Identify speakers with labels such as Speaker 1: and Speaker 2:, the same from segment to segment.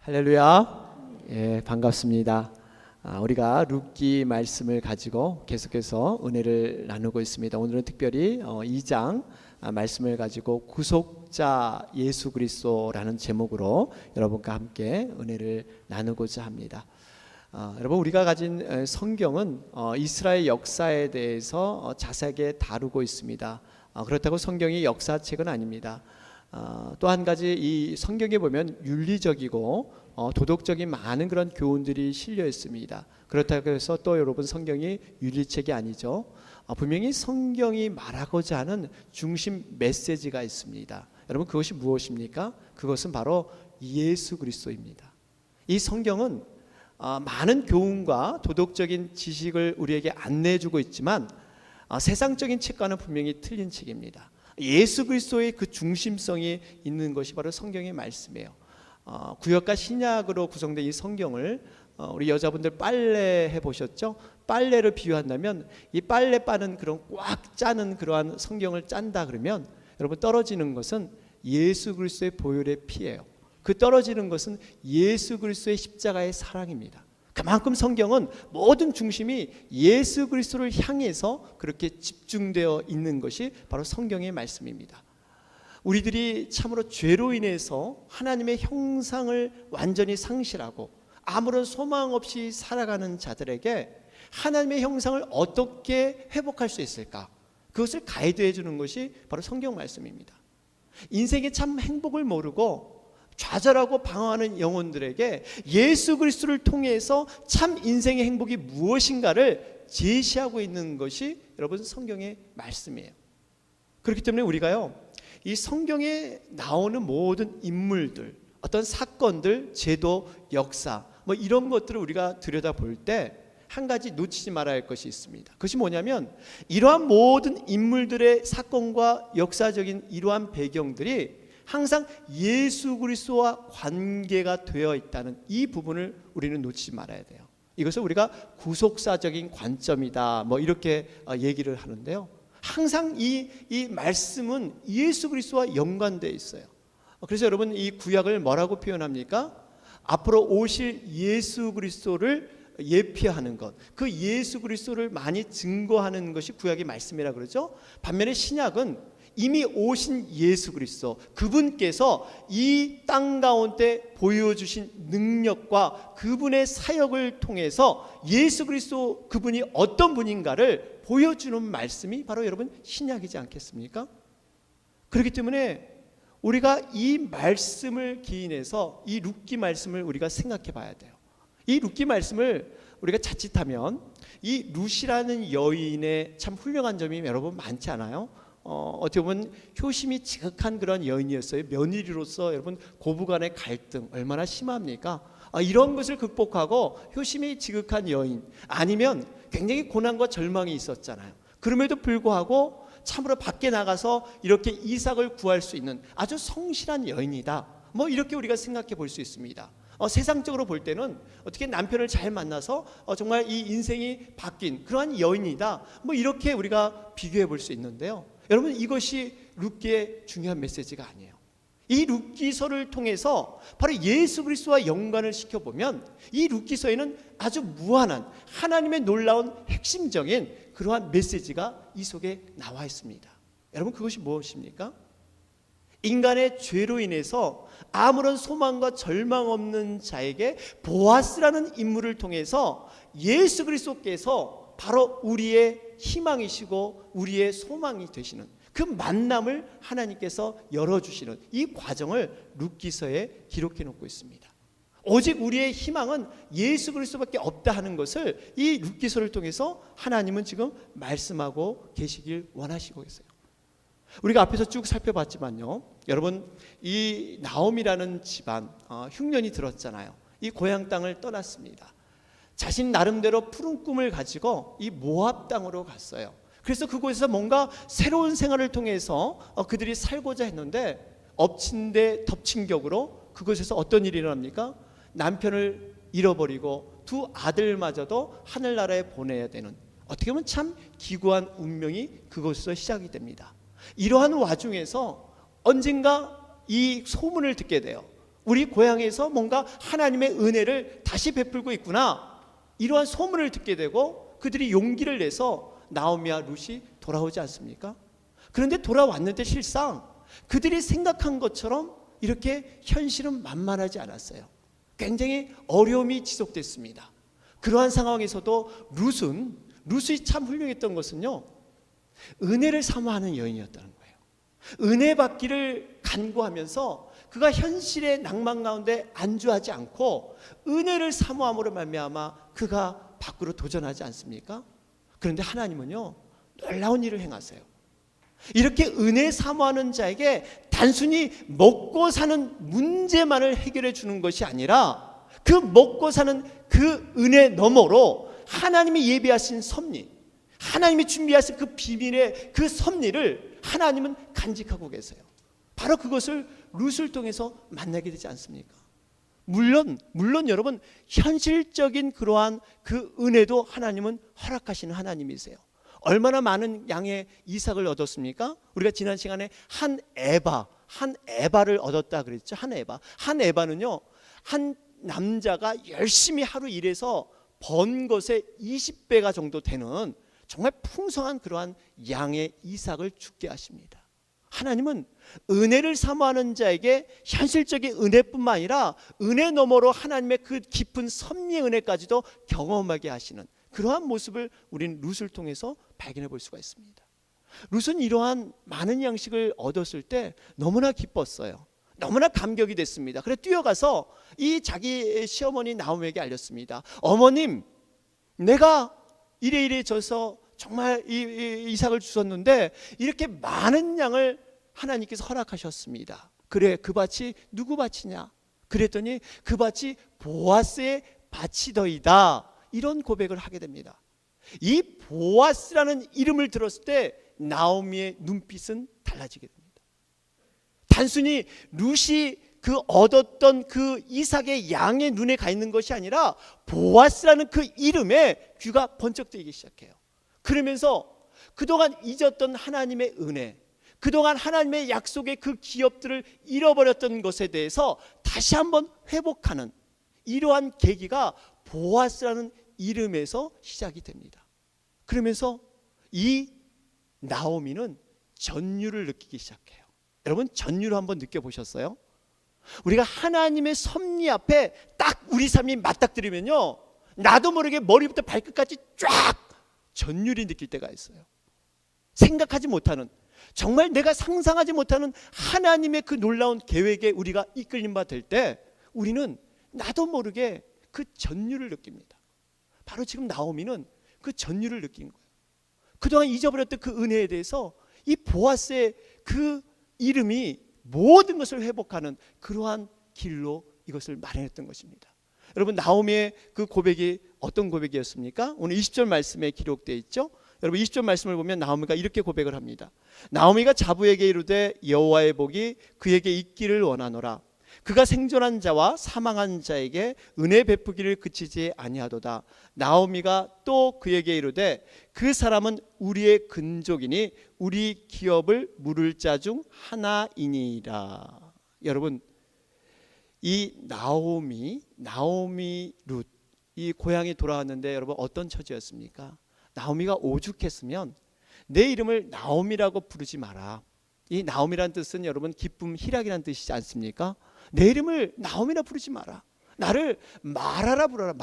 Speaker 1: 할렐루야. 반갑습니다. 우리가 룻기 말씀을 가지고 계속해서 은혜를 나누고 있습니다. 오늘은 특별히 2장 말씀을 가지고 구속자 예수 그리스도라는 제목으로 여러분과 함께 은혜를 나누고자 합니다. 여러분, 우리가 가진 성경은 이스라엘 역사에 대해서 자세하게 다루고 있습니다. 그렇다고 성경이 역사책은 아닙니다. 또 한 가지, 이 성경에 보면 윤리적이고 도덕적인 많은 그런 교훈들이 실려 있습니다. 그렇다고 해서 또 여러분, 성경이 윤리책이 아니죠. 분명히 성경이 말하고자 하는 중심 메시지가 있습니다. 여러분, 그것이 무엇입니까? 그것은 바로 예수 그리스도입니다. 이 성경은 많은 교훈과 도덕적인 지식을 우리에게 안내해주고 있지만 세상적인 책과는 분명히 틀린 책입니다. 예수 그리스도의 그 중심성이 있는 것이 바로 성경의 말씀이에요. 구약과 신약으로 구성된 이 성경을 우리 여자분들 빨래 해보셨죠? 빨래를 비유한다면 이 빨래 빠는 그런 꽉 짜는 그러한 성경을 짠다 그러면 여러분, 떨어지는 것은 예수 그리스도의 보혈의 피예요. 그 떨어지는 것은 예수 그리스도의 십자가의 사랑입니다. 그만큼 성경은 모든 중심이 예수 그리스도를 향해서 그렇게 집중되어 있는 것이 바로 성경의 말씀입니다. 우리들이 참으로 죄로 인해서 하나님의 형상을 완전히 상실하고 아무런 소망 없이 살아가는 자들에게 하나님의 형상을 어떻게 회복할 수 있을까? 그것을 가이드해 주는 것이 바로 성경 말씀입니다. 인생의 참 행복을 모르고 좌절하고 방황하는 영혼들에게 예수 그리스도를 통해서 참 인생의 행복이 무엇인가를 제시하고 있는 것이 여러분, 성경의 말씀이에요. 그렇기 때문에 우리가요, 이 성경에 나오는 모든 인물들, 어떤 사건들, 제도, 역사, 이런 것들을 우리가 들여다볼 때 한 가지 놓치지 말아야 할 것이 있습니다. 그것이 뭐냐면, 이러한 모든 인물들의 사건과 역사적인 이러한 배경들이 항상 예수 그리스도와 관계가 되어 있다는 이 부분을 우리는 놓치지 말아야 돼요. 이것을 우리가 구속사적인 관점이다, 이렇게 얘기를 하는데요, 항상 이 말씀은 예수 그리스도와 연관되어 있어요. 그래서 여러분, 이 구약을 뭐라고 표현합니까? 앞으로 오실 예수 그리스도를 예표하는 것, 그 예수 그리스도를 많이 증거하는 것이 구약의 말씀이라 그러죠. 반면에 신약은 이미 오신 예수 그리스도, 그분께서 이 땅 가운데 보여주신 능력과 그분의 사역을 통해서 예수 그리스도 그분이 어떤 분인가를 보여주는 말씀이 바로 여러분, 신약이지 않겠습니까? 그렇기 때문에 우리가 이 말씀을 기인해서 이 룻기 말씀을 우리가 생각해 봐야 돼요. 이 룻기 말씀을 우리가 자칫하면 이 룻이라는 여인의 참 훌륭한 점이 여러분 많지 않아요? 어떻게 보면 효심이 지극한 그런 여인이었어요. 며느리로서 여러분, 고부간의 갈등 얼마나 심합니까? 이런 것을 극복하고 효심이 지극한 여인, 아니면 굉장히 고난과 절망이 있었잖아요. 그럼에도 불구하고 참으로 밖에 나가서 이렇게 이삭을 구할 수 있는 아주 성실한 여인이다, 이렇게 우리가 생각해 볼 수 있습니다. 세상적으로 볼 때는 어떻게 남편을 잘 만나서 정말 이 인생이 바뀐 그러한 여인이다, 이렇게 우리가 비교해 볼 수 있는데요, 여러분, 이것이 룻기의 중요한 메시지가 아니에요. 이 룻기서를 통해서 바로 예수 그리스도와 연관을 시켜보면 이 룻기서에는 아주 무한한 하나님의 놀라운 핵심적인 그러한 메시지가 이 속에 나와 있습니다. 여러분, 그것이 무엇입니까? 인간의 죄로 인해서 아무런 소망과 절망 없는 자에게 보아스라는 인물을 통해서 예수 그리스도께서 바로 우리의 희망이시고 우리의 소망이 되시는 그 만남을 하나님께서 열어주시는 이 과정을 룻기서에 기록해 놓고 있습니다. 오직 우리의 희망은 예수 그리스도밖에 없다 하는 것을 이 룻기서를 통해서 하나님은 지금 말씀하고 계시길 원하시고 계세요. 우리가 앞에서 쭉 살펴봤지만요, 여러분, 이 나옴이라는 집안 흉년이 들었잖아요. 이 고향 땅을 떠났습니다. 자신 나름대로 푸른 꿈을 가지고 이 모압 땅으로 갔어요. 그래서 그곳에서 뭔가 새로운 생활을 통해서 그들이 살고자 했는데 엎친 데 덮친 격으로 그곳에서 어떤 일이 일어납니까? 남편을 잃어버리고 두 아들마저도 하늘나라에 보내야 되는, 어떻게 보면 참 기구한 운명이 그곳에서 시작이 됩니다. 이러한 와중에서 언젠가 이 소문을 듣게 돼요. 우리 고향에서 뭔가 하나님의 은혜를 다시 베풀고 있구나, 이러한 소문을 듣게 되고 그들이 용기를 내서 나오미와 룻이 돌아오지 않습니까? 그런데 돌아왔는데 실상 그들이 생각한 것처럼 이렇게 현실은 만만하지 않았어요. 굉장히 어려움이 지속됐습니다. 그러한 상황에서도 룻이 참 훌륭했던 것은요, 은혜를 사모하는 여인이었다는 거예요. 은혜 받기를 간구하면서 그가 현실의 낭만 가운데 안주하지 않고 은혜를 사모함으로 말미암아 그가 밖으로 도전하지 않습니까? 그런데 하나님은요, 놀라운 일을 행하세요. 이렇게 은혜 사모하는 자에게 단순히 먹고 사는 문제만을 해결해 주는 것이 아니라 그 먹고 사는 그 은혜 너머로 하나님이 예비하신 섭리, 하나님이 준비하신 그 비밀의 그 섭리를 하나님은 간직하고 계세요. 바로 그것을 룻을 통해서 만나게 되지 않습니까? 물론 여러분, 현실적인 그러한 그 은혜도 하나님은 허락하시는 하나님이세요. 얼마나 많은 양의 이삭을 얻었습니까? 우리가 지난 시간에 한 에바를 얻었다 그랬죠. 한 에바는요, 한 남자가 열심히 하루 일해서 번 것의 20배가 정도 되는 정말 풍성한 그러한 양의 이삭을 죽게 하십니다. 하나님은 은혜를 사모하는 자에게 현실적인 은혜뿐만 아니라 은혜 너머로 하나님의 그 깊은 섭리의 은혜까지도 경험하게 하시는 그러한 모습을 우리는 룻을 통해서 발견해 볼 수가 있습니다. 룻은 이러한 많은 양식을 얻었을 때 너무나 기뻤어요. 너무나 감격이 됐습니다. 그래서 뛰어가서 이 자기 시어머니 나오미에게 알렸습니다. 어머님, 내가 이래 져서 정말 이삭을 주셨는데 이렇게 많은 양을 하나님께서 허락하셨습니다. 그래, 그 밭이 누구 밭이냐? 그랬더니 그 밭이 보아스의 밭이더이다. 이런 고백을 하게 됩니다. 이 보아스라는 이름을 들었을 때 나오미의 눈빛은 달라지게 됩니다. 단순히 룻이 그 얻었던 그 이삭의 양의 눈에 가 있는 것이 아니라 보아스라는 그 이름에 귀가 번쩍 뜨이기 시작해요. 그러면서 그동안 잊었던 하나님의 은혜, 그동안 하나님의 약속의 그 기업들을 잃어버렸던 것에 대해서 다시 한번 회복하는 이러한 계기가 보아스라는 이름에서 시작이 됩니다. 그러면서 이 나오미는 전율을 느끼기 시작해요. 여러분, 전율을 한번 느껴보셨어요? 우리가 하나님의 섭리 앞에 딱 우리 삶이 맞닥뜨리면요, 나도 모르게 머리부터 발끝까지 쫙 전율이 느낄 때가 있어요. 생각하지 못하는, 정말 내가 상상하지 못하는 하나님의 그 놀라운 계획에 우리가 이끌림 바 될 때 우리는 나도 모르게 그 전율을 느낍니다. 바로 지금 나오미는 그 전율을 느낀 거예요. 그동안 잊어버렸던 그 은혜에 대해서 이 보아스의 그 이름이 모든 것을 회복하는 그러한 길로 이것을 마련했던 것입니다. 여러분, 나오미의 그 고백이 어떤 고백이었습니까? 오늘 20절 말씀에 기록되어 있죠. 여러분, 20절 말씀을 보면 나오미가 이렇게 고백을 합니다. 나오미가 자부에게 이르되 여호와의 복이 그에게 있기를 원하노라. 그가 생존한 자와 사망한 자에게 은혜 베푸기를 그치지 아니하도다. 나오미가 또 그에게 이르되 그 사람은 우리의 근족이니 우리 기업을 물을 자 중 하나이니라. 여러분, 이 나오미 룻, 이 고향에 돌아왔는데 여러분 어떤 처지였습니까? 나오미가 오죽했으면 내 이름을 나오미라고 부르지 마라. 이 나오미란 뜻은 여러분 기쁨, 희락이란 뜻이지 않습니까? 내 이름을 나오미라 부르지 마라. 나를 마라라 부르라.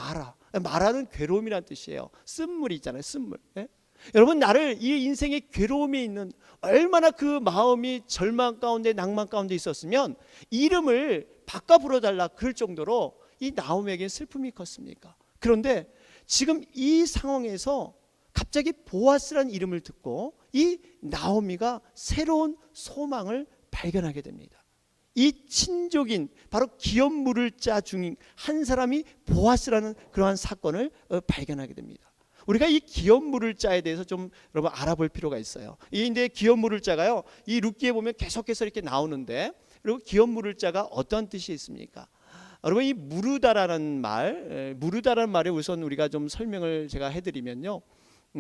Speaker 1: 마라는 괴로움이란 뜻이에요. 쓴물이 있잖아요. 쓴물. 예? 여러분, 나를 이 인생의 괴로움이 있는 얼마나 그 마음이 절망 가운데 낭만 가운데 있었으면 이름을 바꿔 불러달라 그럴 정도로 이 나오미에게 슬픔이 컸습니까? 그런데 지금 이 상황에서 갑자기 보아스라는 이름을 듣고 이 나오미가 새로운 소망을 발견하게 됩니다. 이 친족인 바로 기업 물을 자 중인 한 사람이 보아스라는 그러한 사건을 발견하게 됩니다. 우리가 이 기업 물을 자에 대해서 좀 여러분 알아볼 필요가 있어요. 이인데 기업 물을 자가요, 이 룻기에 보면 계속해서 이렇게 나오는데, 그리고 기업 물을 자가 어떤 뜻이 있습니까? 여러분, 이 무르다라는 말에 우선 우리가 좀 설명을 제가 해드리면요,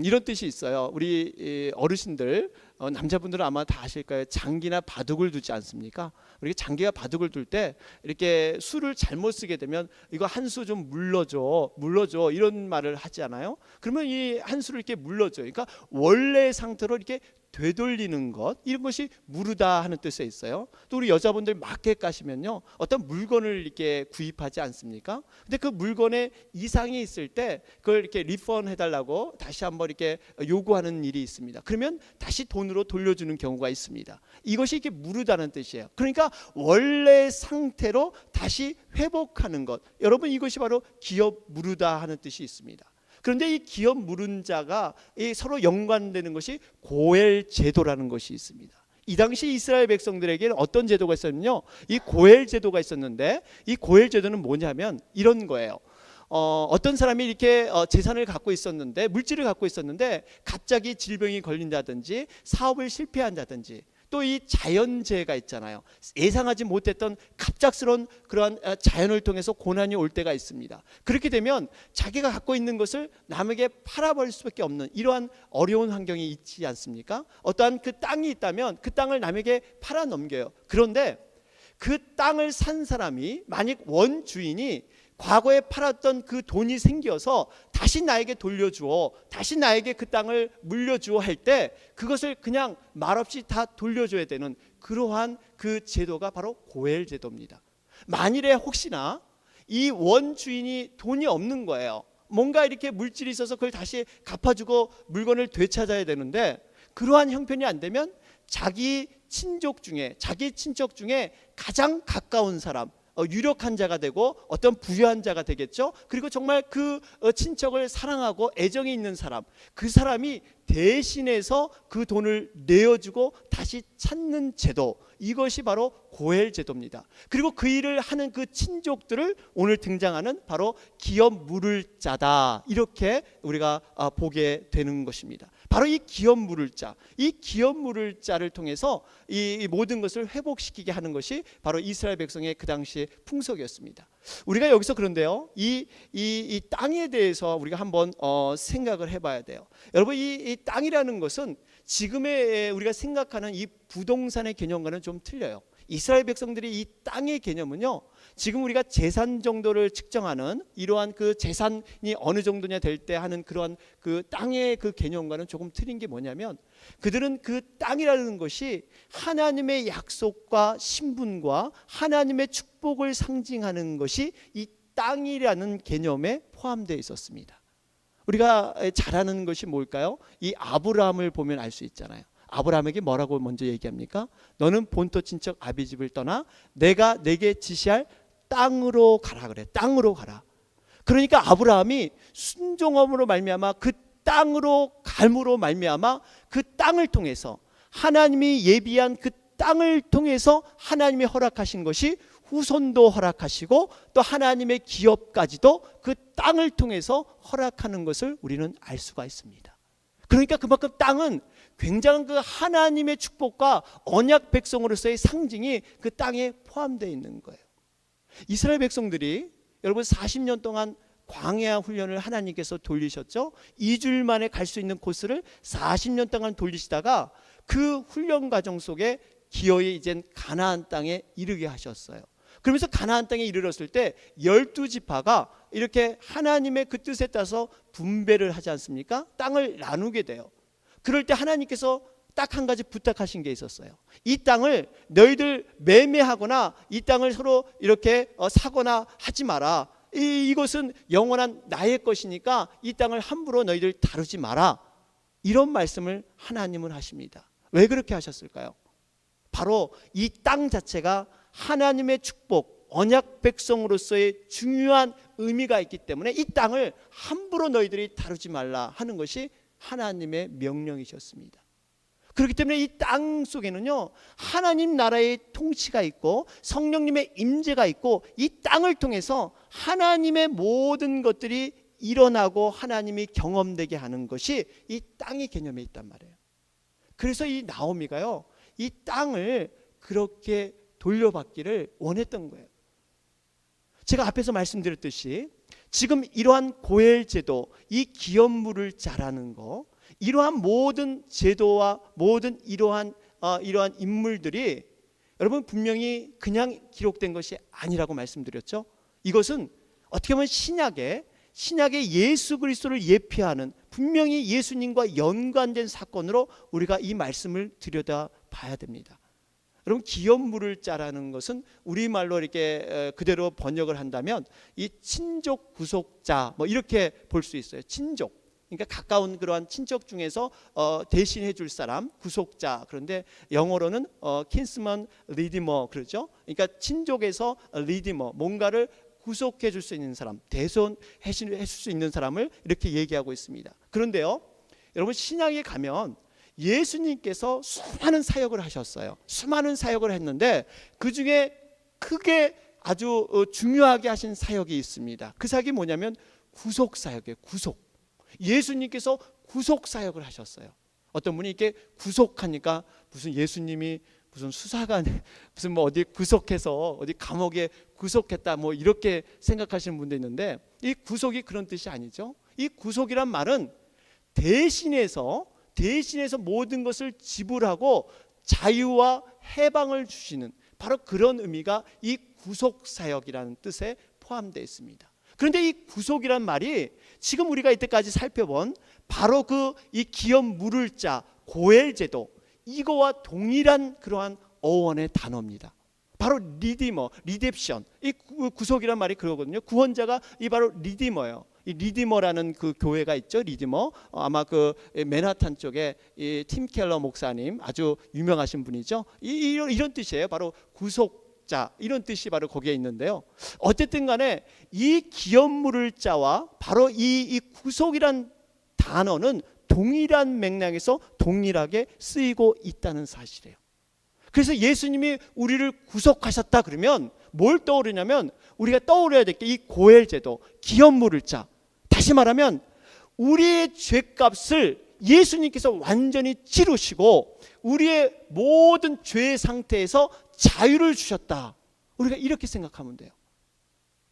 Speaker 1: 이런 뜻이 있어요. 우리 어르신들, 남자분들은 아마 다 아실 거예요. 장기나 바둑을 두지 않습니까? 우리 장기가 바둑을 둘 때 이렇게 수를 잘못 쓰게 되면 이거 한 수 좀 물러줘 이런 말을 하지 않아요? 그러면 이 한 수를 이렇게 물러줘요. 그러니까 원래 상태로 이렇게 되돌리는 것, 이런 것이 무르다 하는 뜻에 있어요. 또 우리 여자분들 마켓 가시면요, 어떤 물건을 이렇게 구입하지 않습니까? 근데 그 물건에 이상이 있을 때 그걸 이렇게 리펀 해달라고 다시 한번 이렇게 요구하는 일이 있습니다. 그러면 다시 돈으로 돌려주는 경우가 있습니다. 이것이 이렇게 무르다는 뜻이에요. 그러니까 원래 상태로 다시 회복하는 것, 여러분 이것이 바로 기업 무르다 하는 뜻이 있습니다. 그런데 이 기업 무른 자가 서로 연관되는 것이 고엘 제도라는 것이 있습니다. 이 당시 이스라엘 백성들에게는 어떤 제도가 있었냐면요, 이 고엘 제도가 있었는데, 이 고엘 제도는 뭐냐면 이런 거예요. 어떤 사람이 이렇게 재산을 갖고 있었는데, 물질을 갖고 있었는데 갑자기 질병이 걸린다든지 사업을 실패한다든지, 또 이 자연재해가 있잖아요. 예상하지 못했던 갑작스러운 그러한 자연을 통해서 고난이 올 때가 있습니다. 그렇게 되면 자기가 갖고 있는 것을 남에게 팔아버릴 수밖에 없는 이러한 어려운 환경이 있지 않습니까? 어떠한 그 땅이 있다면 그 땅을 남에게 팔아 넘겨요. 그런데 그 땅을 산 사람이 만약 원주인이 과거에 팔았던 그 돈이 생겨서 다시 나에게 돌려주어, 다시 나에게 그 땅을 물려주어 할 때 그것을 그냥 말없이 다 돌려줘야 되는 그러한 그 제도가 바로 고엘 제도입니다. 만일에 혹시나 이 원주인이 돈이 없는 거예요. 뭔가 이렇게 물질이 있어서 그걸 다시 갚아주고 물건을 되찾아야 되는데, 그러한 형편이 안 되면 자기 친족 중에, 자기 친척 중에 가장 가까운 사람, 유력한 자가 되고 어떤 부유한 자가 되겠죠. 그리고 정말 그 친척을 사랑하고 애정이 있는 사람, 그 사람이 대신해서 그 돈을 내어주고 다시 찾는 제도, 이것이 바로 고엘 제도입니다. 그리고 그 일을 하는 그 친족들을 오늘 등장하는 바로 기업 물을 자다, 이렇게 우리가 보게 되는 것입니다. 바로 이 기업 물을 자, 이 기업 물을 자를 통해서 이 모든 것을 회복시키게 하는 것이 바로 이스라엘 백성의 그 당시의 풍속이었습니다. 우리가 여기서 그런데요, 이 땅에 대해서 우리가 한번 생각을 해봐야 돼요. 여러분, 이 땅이라는 것은 지금의 우리가 생각하는 이 부동산의 개념과는 좀 틀려요. 이스라엘 백성들이 이 땅의 개념은요, 지금 우리가 재산 정도를 측정하는 이러한 그 재산이 어느 정도냐 될 때 하는 그러한 그 땅의 그 개념과는 조금 틀린 게 뭐냐면, 그들은 그 땅이라는 것이 하나님의 약속과 신분과 하나님의 축복을 상징하는 것이 이 땅이라는 개념에 포함되어 있었습니다. 우리가 잘 아는 것이 뭘까요? 이 아브라함을 보면 알 수 있잖아요. 아브라함에게 뭐라고 먼저 얘기합니까? 너는 본토 친척 아비 집을 떠나 내가 내게 지시할 땅으로 가라 그래. 땅으로 가라. 그러니까 아브라함이 순종함으로 말미암아 그 땅으로 감으로 말미암아 그 땅을 통해서, 하나님이 예비한 그 땅을 통해서 하나님이 허락하신 것이 후손도 허락하시고 또 하나님의 기업까지도 그 땅을 통해서 허락하는 것을 우리는 알 수가 있습니다. 그러니까 그만큼 땅은 굉장한 그 하나님의 축복과 언약 백성으로서의 상징이 그 땅에 포함되어 있는 거예요. 이스라엘 백성들이 여러분 40년 동안 광야 훈련을 하나님께서 돌리셨죠. 2주일 만에 갈 수 있는 코스를 40년 동안 돌리시다가 그 훈련 과정 속에 기어이 이젠 가나안 땅에 이르게 하셨어요. 그러면서 가나안 땅에 이르렀을 때 12지파가 이렇게 하나님의 그 뜻에 따라서 분배를 하지 않습니까? 땅을 나누게 돼요. 그럴 때 하나님께서 딱 한 가지 부탁하신 게 있었어요. 이 땅을 너희들 매매하거나 이 땅을 서로 이렇게 사거나 하지 마라. 이것은 영원한 나의 것이니까 이 땅을 함부로 너희들 다루지 마라. 이런 말씀을 하나님은 하십니다. 왜 그렇게 하셨을까요? 바로 이 땅 자체가 하나님의 축복, 언약 백성으로서의 중요한 의미가 있기 때문에 이 땅을 함부로 너희들이 다루지 말라 하는 것이 하나님의 명령이셨습니다. 그렇기 때문에 이 땅 속에는요, 하나님 나라의 통치가 있고 성령님의 임재가 있고 이 땅을 통해서 하나님의 모든 것들이 일어나고 하나님이 경험되게 하는 것이 이 땅의 개념에 있단 말이에요. 그래서 이 나오미가요, 이 땅을 그렇게 돌려받기를 원했던 거예요. 제가 앞에서 말씀드렸듯이 지금 이러한 고엘 제도, 이 기업물을 짜라는 거, 이러한 모든 제도와 모든 이러한 인물들이 여러분 분명히 그냥 기록된 것이 아니라고 말씀드렸죠. 이것은 어떻게 보면 신약의 예수 그리스도를 예표하는, 분명히 예수님과 연관된 사건으로 우리가 이 말씀을 들여다봐야 됩니다. 여러분, 기업물을 짜라는 것은 우리말로 이렇게 그대로 번역을 한다면 이 친족 구속자 뭐 이렇게 볼 수 있어요. 친족, 그러니까 가까운 그러한 친척 중에서 대신해 줄 사람, 구속자. 그런데 영어로는 kinsman redeemer 그러죠. 그러니까 친족에서 redeemer, 뭔가를 구속해 줄 수 있는 사람, 대손해 줄 수 있는 사람을 이렇게 얘기하고 있습니다. 그런데요, 여러분, 신약에 가면 예수님께서 수많은 사역을 하셨어요. 수많은 사역을 했는데 그 중에 크게 아주 중요하게 하신 사역이 있습니다. 그 사역이 뭐냐면 구속 사역이에요. 구속. 예수님께서 구속 사역을 하셨어요. 어떤 분이 이렇게 구속하니까 무슨 예수님이 무슨 수사관, 무슨 뭐 어디 구속해서 어디 감옥에 구속했다 뭐 이렇게 생각하시는 분도 있는데, 이 구속이 그런 뜻이 아니죠. 이 구속이란 말은 대신해서 모든 것을 지불하고 자유와 해방을 주시는, 바로 그런 의미가 이 구속 사역이라는 뜻에 포함되어 있습니다. 그런데 이 구속이란 말이 지금 우리가 이때까지 살펴본 바로 이 기업 물을 자 고엘 제도, 이거와 동일한 그러한 어원의 단어입니다. 바로 리디머, 리뎁션. 이 구속이란 말이 그러거든요. 구원자가 이 바로 리디머예요. 이 리디머라는 그 교회가 있죠. 리디머. 아마 그 맨하탄 쪽에 이 팀 켈러 목사님, 아주 유명하신 분이죠. 이런 뜻이에요. 바로 구속자, 이런 뜻이 바로 거기에 있는데요. 어쨌든 간에 이 기업물을 자와 바로 이 구속이란 단어는 동일한 맥락에서 동일하게 쓰이고 있다는 사실이에요. 그래서 예수님이 우리를 구속하셨다 그러면 뭘 떠오르냐면, 우리가 떠올려야 될 게 이 고엘 제도, 기업물을 자. 다시 말하면 우리의 죄값을 예수님께서 완전히 치르시고 우리의 모든 죄의 상태에서 자유를 주셨다. 우리가 이렇게 생각하면 돼요.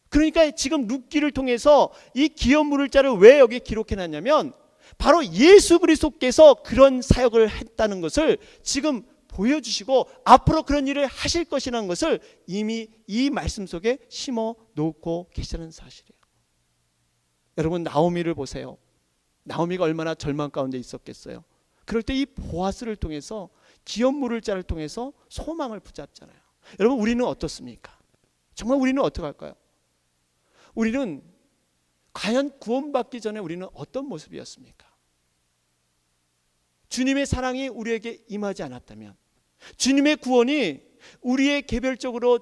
Speaker 1: 그러니까 지금 룻기를 통해서 이 기업물을 자를 왜 여기 기록해 놨냐면, 바로 예수 그리스도께서 그런 사역을 했다는 것을 지금 보여주시고 앞으로 그런 일을 하실 것이라는 것을 이미 이 말씀 속에 심어 놓고 계시다는 사실이에요. 여러분, 나오미를 보세요. 나오미가 얼마나 절망 가운데 있었겠어요. 그럴 때 이 보아스를 통해서, 기업물을 자를 통해서 소망을 붙잡잖아요. 여러분, 우리는 어떻습니까? 정말 우리는 어떡할까요? 우리는 과연 구원받기 전에 우리는 어떤 모습이었습니까? 주님의 사랑이 우리에게 임하지 않았다면, 주님의 구원이 우리의 개별적으로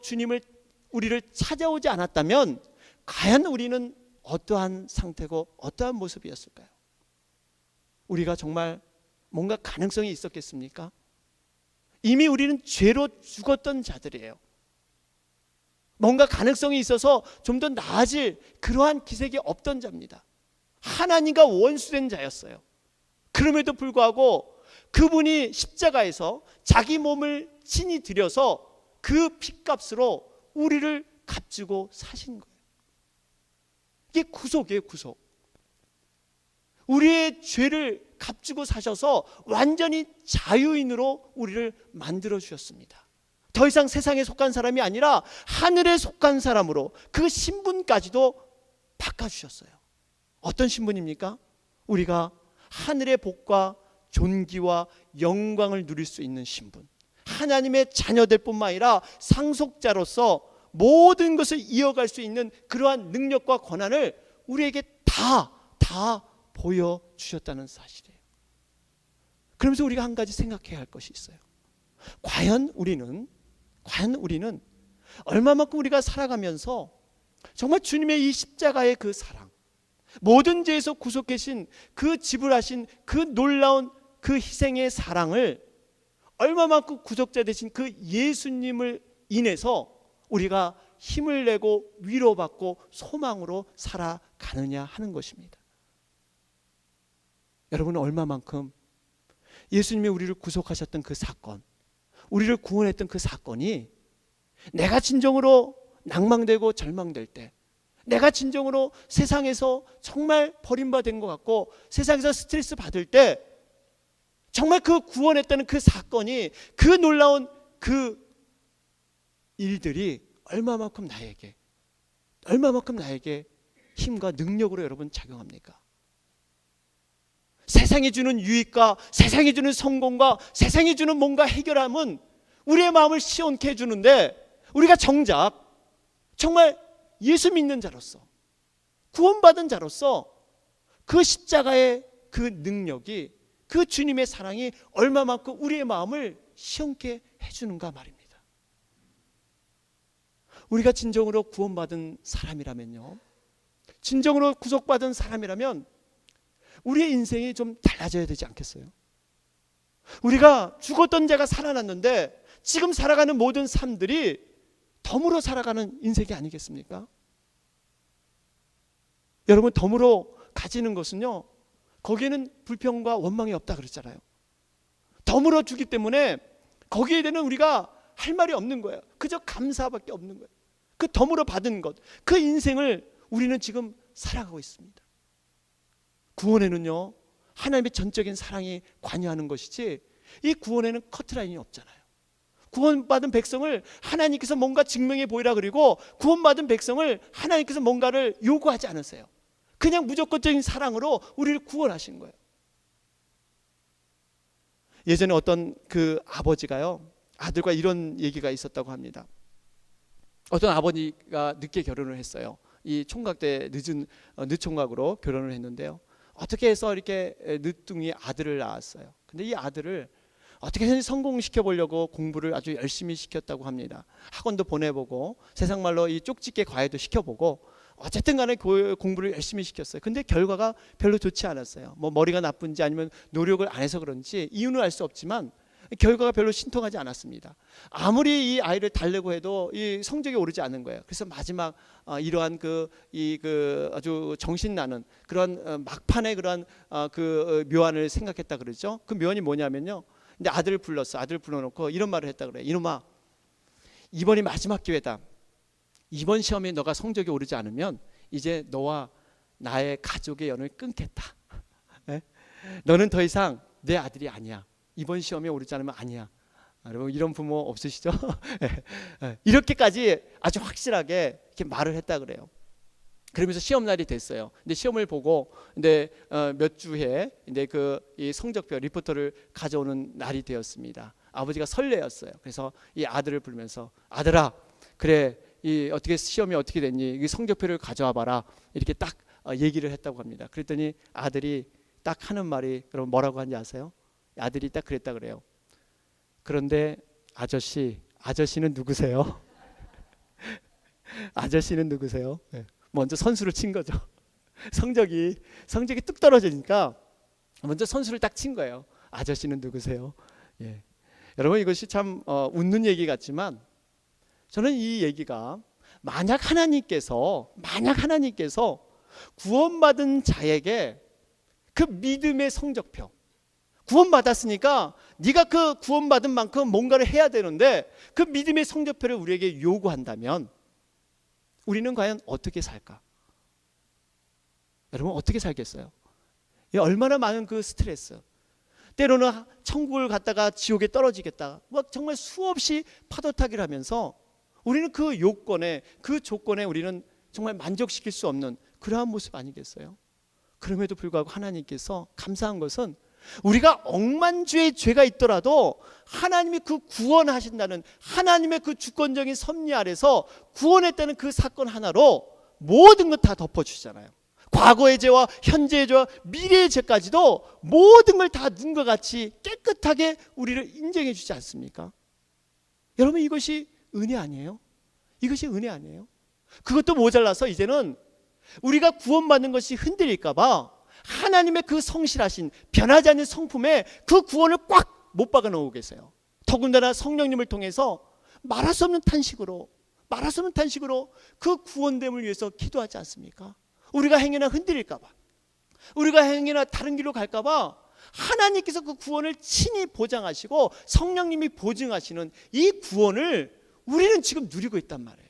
Speaker 1: 우리를 찾아오지 않았다면, 과연 우리는 어떠한 상태고 어떠한 모습이었을까요? 우리가 정말 뭔가 가능성이 있었겠습니까? 이미 우리는 죄로 죽었던 자들이에요. 뭔가 가능성이 있어서 좀 더 나아질 그러한 기색이 없던 자입니다. 하나님과 원수된 자였어요. 그럼에도 불구하고 그분이 십자가에서 자기 몸을 친히 들여서 그 핏값으로 우리를 값주고 사신 거예요. 이게 구속이에요, 구속. 우리의 죄를 값주고 사셔서 완전히 자유인으로 우리를 만들어 주셨습니다. 더 이상 세상에 속한 사람이 아니라 하늘에 속한 사람으로 그 신분까지도 바꿔주셨어요. 어떤 신분입니까? 우리가 하늘의 복과 존귀와 영광을 누릴 수 있는 신분, 하나님의 자녀될 뿐만 아니라 상속자로서 모든 것을 이어갈 수 있는 그러한 능력과 권한을 우리에게 다 보여주셨다는 사실이에요. 그러면서 우리가 한 가지 생각해야 할 것이 있어요. 과연 우리는 얼마만큼 우리가 살아가면서 정말 주님의 이 십자가의 그 사랑, 모든 죄에서 구속하신 그 지불하신 그 놀라운 그 희생의 사랑을 얼마만큼 구속자 되신 그 예수님을 인해서 우리가 힘을 내고 위로받고 소망으로 살아가느냐 하는 것입니다. 여러분은 얼마만큼 예수님이 우리를 구속하셨던 그 사건, 우리를 구원했던 그 사건이 내가 진정으로 낭망되고 절망될 때, 내가 진정으로 세상에서 정말 버림받은 것 같고 세상에서 스트레스 받을 때 정말 그 구원했다는 그 사건이, 그 놀라운 그 일들이 얼마만큼 나에게 힘과 능력으로 여러분 작용합니까? 세상이 주는 유익과 세상이 주는 성공과 세상이 주는 뭔가 해결함은 우리의 마음을 시원케 해주는데, 우리가 정작 정말 예수 믿는 자로서, 구원받은 자로서 그 십자가의 그 능력이, 그 주님의 사랑이 얼마만큼 우리의 마음을 시원케 해주는가 말입니다. 우리가 진정으로 구원받은 사람이라면요, 진정으로 구속받은 사람이라면 우리의 인생이 좀 달라져야 되지 않겠어요? 우리가 죽었던 자가 살아났는데 지금 살아가는 모든 삶들이 덤으로 살아가는 인생이 아니겠습니까? 여러분, 덤으로 가지는 것은요, 거기에는 불평과 원망이 없다 그랬잖아요. 덤으로 주기 때문에 거기에 대한 우리가 할 말이 없는 거예요. 그저 감사밖에 없는 거예요. 그 덤으로 받은 것, 그 인생을 우리는 지금 살아가고 있습니다. 구원에는요, 하나님의 전적인 사랑이 관여하는 것이지, 이 구원에는 커트라인이 없잖아요. 구원받은 백성을 하나님께서 뭔가 증명해 보이라 그리고 구원받은 백성을 하나님께서 뭔가를 요구하지 않으세요. 그냥 무조건적인 사랑으로 우리를 구원하신 거예요. 예전에 어떤 그 아버지가요, 아들과 이런 얘기가 있었다고 합니다. 어떤 아버지가 늦게 결혼을 했어요. 이 총각 때 늦총각으로 결혼을 했는데요, 어떻게 해서 이렇게 늦둥이 아들을 낳았어요. 근데 이 아들을 어떻게든 성공시켜 보려고 공부를 아주 열심히 시켰다고 합니다. 학원도 보내보고 세상 말로 이 쪽집게 과외도 시켜보고 어쨌든 간에 공부를 열심히 시켰어요. 근데 결과가 별로 좋지 않았어요. 뭐 머리가 나쁜지 아니면 노력을 안 해서 그런지 이유는 알 수 없지만 결과가 별로 신통하지 않았습니다. 아무리 이 아이를 달래고 해도 이 성적이 오르지 않는 거예요. 그래서 마지막 이러한 아주 정신 나는 그런 막판의 그런 그 묘안을 생각했다 그러죠. 그 묘안이 뭐냐면요, 근데 아들을 불러놓고 이런 말을 했다 그래요. 이놈아, 이번이 마지막 기회다. 이번 시험에 너가 성적이 오르지 않으면 이제 너와 나의 가족의 연을 끊겠다. 너는 더 이상 내 아들이 아니야. 이번 시험에 오르지 않으면 아니야. 여러분, 이런 부모 없으시죠? 이렇게까지 아주 확실하게 이렇게 말을 했다 그래요. 그러면서 시험 날이 됐어요. 근데 시험을 보고 몇 주에 이 성적표 리포터를 가져오는 날이 되었습니다. 아버지가 설레었어요. 그래서 이 아들을 부르면서, 아들아, 그래, 이 어떻게 시험이 어떻게 됐니? 이 성적표를 가져와 봐라. 이렇게 딱 얘기를 했다고 합니다. 그랬더니 아들이 딱 하는 말이, 여러분 뭐라고 하는지 아세요? 아들이 딱 그랬다 그래요. 그런데 아저씨는 누구세요? 아저씨는 누구세요? 네. 먼저 선수를 친 거죠. 성적이 뚝 떨어지니까 먼저 선수를 딱 친 거예요. 아저씨는 누구세요? 예. 여러분, 이것이 참 웃는 얘기 같지만 저는 이 얘기가 만약 하나님께서 구원받은 자에게 그 믿음의 성적표, 구원받았으니까 네가 그 구원받은 만큼 뭔가를 해야 되는데 그 믿음의 성적표를 우리에게 요구한다면 우리는 과연 어떻게 살까? 여러분, 어떻게 살겠어요? 얼마나 많은 그 스트레스, 때로는 천국을 갔다가 지옥에 떨어지겠다, 막 정말 수없이 파도타기를 하면서 우리는 그 요건에, 그 조건에 우리는 정말 만족시킬 수 없는 그러한 모습 아니겠어요? 그럼에도 불구하고 하나님께서 감사한 것은 우리가 억만주의 죄가 있더라도 하나님이 그 구원하신다는 하나님의 그 주권적인 섭리 아래서 구원했다는 그 사건 하나로 모든 것 다 덮어주시잖아요. 과거의 죄와 현재의 죄와 미래의 죄까지도 모든 걸 다 눈과 같이 깨끗하게 우리를 인정해 주지 않습니까? 여러분, 이것이 은혜 아니에요? 이것이 은혜 아니에요? 그것도 모자라서 이제는 우리가 구원받는 것이 흔들릴까 봐 하나님의 그 성실하신 변하지 않는 성품에 그 구원을 꽉 못 박아 놓고 계세요. 더군다나 성령님을 통해서 말할 수 없는 탄식으로 그 구원됨을 위해서 기도하지 않습니까? 우리가 행여나 흔들릴까 봐, 우리가 행여나 다른 길로 갈까 봐 하나님께서 그 구원을 친히 보장하시고 성령님이 보증하시는 이 구원을 우리는 지금 누리고 있단 말이에요.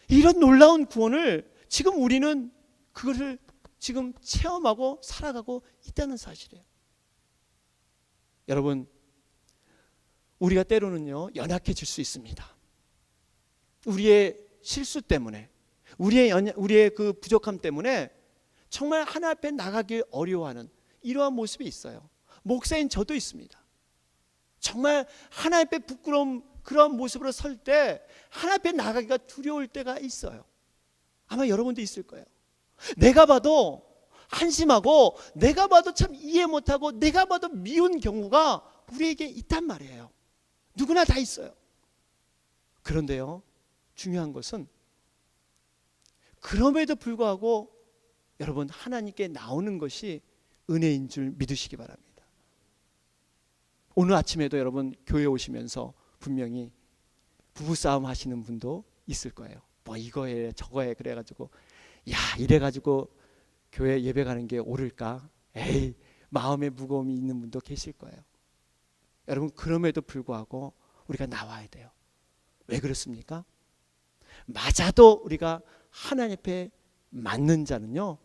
Speaker 1: 이런 놀라운 구원을 지금 우리는 그것을 지금 체험하고 살아가고 있다는 사실이에요. 여러분, 우리가 때로는요 연약해질 수 있습니다. 우리의 실수 때문에, 우리의 그 부족함 때문에 정말 하나님 앞에 나가기 어려워하는 이러한 모습이 있어요. 목사인 저도 있습니다. 정말 하나님 앞에 부끄러움, 그런 모습으로 설 때 하나님 앞에 나가기가 두려울 때가 있어요. 아마 여러분도 있을 거예요. 내가 봐도 한심하고, 내가 봐도 참 이해 못하고, 내가 봐도 미운 경우가 우리에게 있단 말이에요. 누구나 다 있어요. 그런데요, 중요한 것은 그럼에도 불구하고 여러분 하나님께 나오는 것이 은혜인 줄 믿으시기 바랍니다. 오늘 아침에도 여러분 교회 오시면서 분명히 부부싸움 하시는 분도 있을 거예요. 뭐 이거에 저거에 그래가지고 야 이래가지고 교회 예배 가는 게 옳을까? 에이, 마음에 무거움이 있는 분도 계실 거예요. 여러분 그럼에도 불구하고 우리가 나와야 돼요. 왜 그렇습니까? 맞아도 우리가 하나님 앞에 맞는 자는요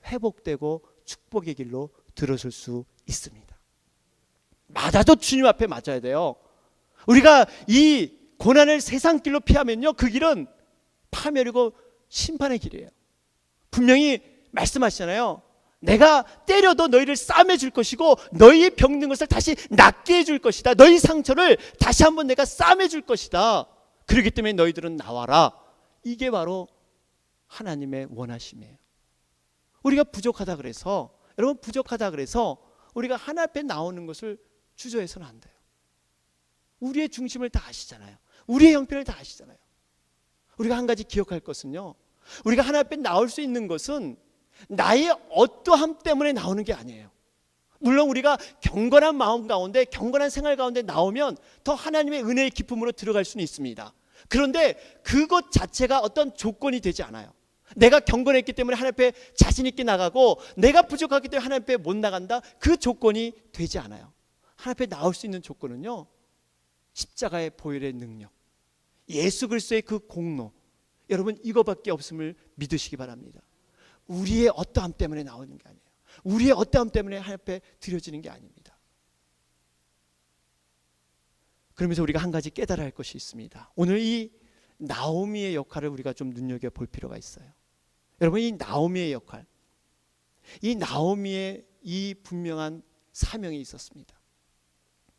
Speaker 1: 회복되고 축복의 길로 들어설 수 있습니다. 맞아도 주님 앞에 맞아야 돼요. 우리가 이 고난을 세상 길로 피하면요 그 길은 파멸이고 심판의 길이에요. 분명히 말씀하시잖아요. 내가 때려도 너희를 싸매 줄 것이고 너희의 병든 것을 다시 낫게 해줄 것이다. 너희 상처를 다시 한번 내가 싸매 줄 것이다. 그렇기 때문에 너희들은 나와라. 이게 바로 하나님의 원하심이에요. 우리가 부족하다 그래서, 여러분 부족하다 그래서 우리가 하나님 앞에 나오는 것을 주저해서는 안 돼요. 우리의 중심을 다 아시잖아요. 우리의 형편을 다 아시잖아요. 우리가 한 가지 기억할 것은요, 우리가 하나님 앞에 나올 수 있는 것은 나의 어떠함 때문에 나오는 게 아니에요. 물론 우리가 경건한 마음 가운데, 경건한 생활 가운데 나오면 더 하나님의 은혜의 기쁨으로 들어갈 수는 있습니다. 그런데 그것 자체가 어떤 조건이 되지 않아요. 내가 경건했기 때문에 하나님 앞에 자신 있게 나가고, 내가 부족하기 때문에 하나님 앞에 못 나간다, 그 조건이 되지 않아요. 하나님 앞에 나올 수 있는 조건은요, 십자가의 보혈의 능력, 예수 그리스도의 그 공로, 여러분 이거밖에 없음을 믿으시기 바랍니다. 우리의 어떠함 때문에 나오는 게 아니에요. 우리의 어떠함 때문에 하나님 앞에 드려지는 게 아닙니다. 그러면서 우리가 한 가지 깨달아야 할 것이 있습니다. 오늘 이 나오미의 역할을 우리가 좀 눈여겨볼 필요가 있어요. 여러분 이 나오미의 역할, 이 나오미의 이 분명한 사명이 있었습니다.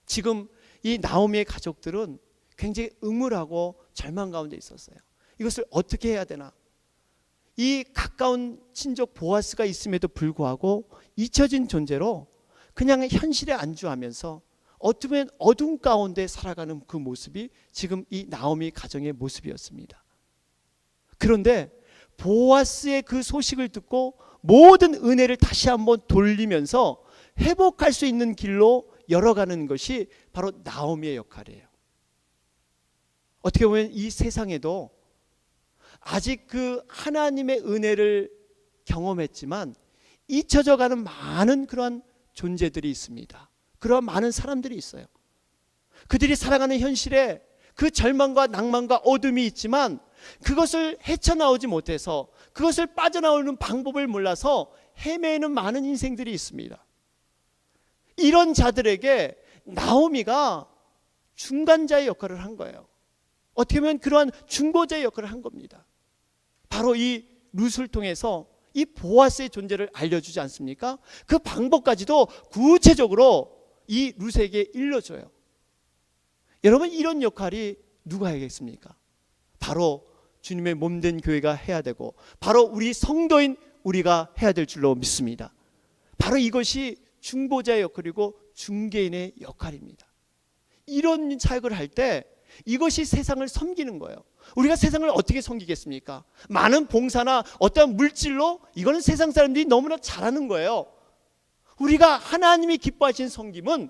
Speaker 1: 지금 이 나오미의 가족들은 굉장히 음울하고 절망 가운데 있었어요. 이것을 어떻게 해야 되나? 이 가까운 친족 보아스가 있음에도 불구하고 잊혀진 존재로 그냥 현실에 안주하면서 어떻게 보면 어둠 가운데 살아가는 그 모습이 지금 이 나오미 가정의 모습이었습니다. 그런데 보아스의 그 소식을 듣고 모든 은혜를 다시 한번 돌리면서 회복할 수 있는 길로 열어가는 것이 바로 나오미의 역할이에요. 어떻게 보면 이 세상에도 아직 그 하나님의 은혜를 경험했지만 잊혀져가는 많은 그러한 존재들이 있습니다. 그런 많은 사람들이 있어요. 그들이 살아가는 현실에 그 절망과 낭만과 어둠이 있지만 그것을 헤쳐나오지 못해서, 그것을 빠져나오는 방법을 몰라서 헤매는 많은 인생들이 있습니다. 이런 자들에게 나오미가 중간자의 역할을 한 거예요. 어떻게 보면 그러한 중보자의 역할을 한 겁니다. 바로 이 룻을 통해서 이 보아스의 존재를 알려주지 않습니까? 그 방법까지도 구체적으로 이 룻에게 일러줘요. 여러분 이런 역할이 누가 해야겠습니까? 바로 주님의 몸된 교회가 해야 되고, 바로 우리 성도인 우리가 해야 될 줄로 믿습니다. 바로 이것이 중보자의 역할이고 중개인의 역할입니다. 이런 사역을 할 때 이것이 세상을 섬기는 거예요. 우리가 세상을 어떻게 섬기겠습니까? 많은 봉사나 어떤 물질로, 이거는 세상 사람들이 너무나 잘하는 거예요. 우리가 하나님이 기뻐하시는 섬김은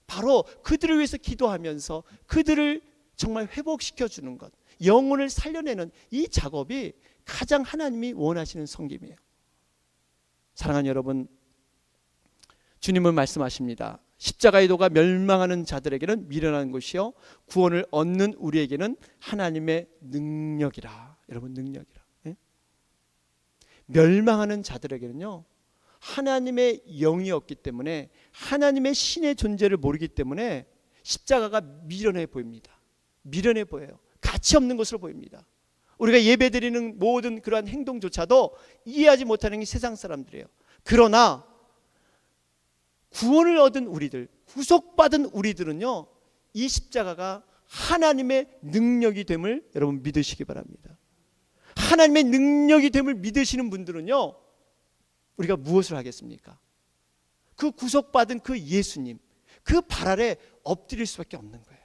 Speaker 1: 바로 그들을 위해서 기도하면서 그들을 정말 회복시켜 주는 것, 영혼을 살려내는 이 작업이 가장 하나님이 원하시는 섬김이에요. 사랑하는 여러분, 주님은 말씀하십니다. 십자가의 도가 멸망하는 자들에게는 미련한 것이요 구원을 얻는 우리에게는 하나님의 능력이라. 여러분, 능력이라. 예? 멸망하는 자들에게는요 하나님의 영이 없기 때문에, 하나님의 신의 존재를 모르기 때문에 십자가가 미련해 보입니다. 미련해 보여요. 가치 없는 것으로 보입니다. 우리가 예배드리는 모든 그러한 행동조차도 이해하지 못하는 게 세상 사람들이에요. 그러나 구원을 얻은 우리들, 구속받은 우리들은요 이 십자가가 하나님의 능력이 됨을 여러분 믿으시기 바랍니다. 하나님의 능력이 됨을 믿으시는 분들은요 우리가 무엇을 하겠습니까? 그 구속받은 그 예수님, 그 발 아래 엎드릴 수밖에 없는 거예요.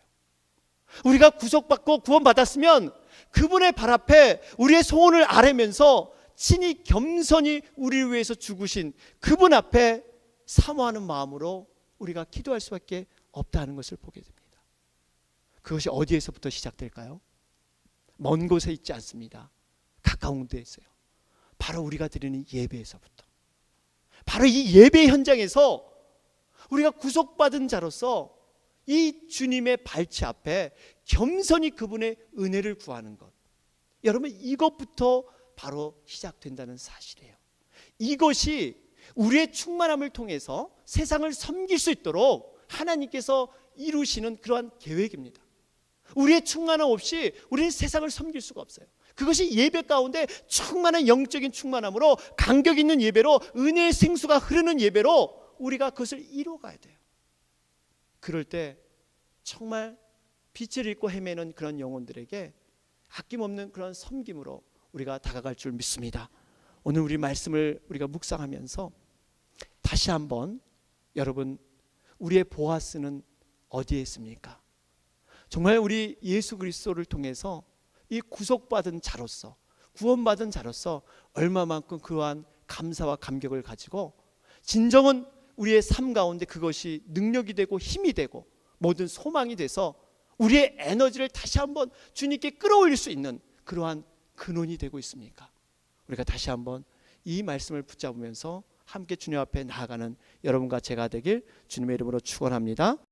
Speaker 1: 우리가 구속받고 구원받았으면 그분의 발 앞에 우리의 소원을 아뢰면서 친히 겸손히 우리를 위해서 죽으신 그분 앞에 사모하는 마음으로 우리가 기도할 수밖에 없다는 것을 보게 됩니다. 그것이 어디에서부터 시작될까요? 먼 곳에 있지 않습니다. 가까운 데에 있어요. 바로 우리가 드리는 예배에서부터. 바로 이 예배 현장에서 우리가 구속받은 자로서 이 주님의 발치 앞에 겸손히 그분의 은혜를 구하는 것, 여러분 이것부터 바로 시작된다는 사실이에요. 이것이 우리의 충만함을 통해서 세상을 섬길 수 있도록 하나님께서 이루시는 그러한 계획입니다. 우리의 충만함 없이 우리는 세상을 섬길 수가 없어요. 그것이 예배 가운데 충만한 영적인 충만함으로, 간격 있는 예배로, 은혜의 생수가 흐르는 예배로 우리가 그것을 이루어가야 돼요. 그럴 때 정말 빛을 잃고 헤매는 그런 영혼들에게 아낌없는 그런 섬김으로 우리가 다가갈 줄 믿습니다. 오늘 우리 말씀을 우리가 묵상하면서 다시 한번 여러분, 우리의 보아스는 어디에 있습니까? 정말 우리 예수 그리스도를 통해서 이 구속받은 자로서, 구원받은 자로서 얼마만큼 그러한 감사와 감격을 가지고 진정은 우리의 삶 가운데 그것이 능력이 되고 힘이 되고 모든 소망이 돼서 우리의 에너지를 다시 한번 주님께 끌어올릴 수 있는 그러한 근원이 되고 있습니까? 우리가 다시 한번 이 말씀을 붙잡으면서 함께 주님 앞에 나아가는 여러분과 제가 되길 주님의 이름으로 축원합니다.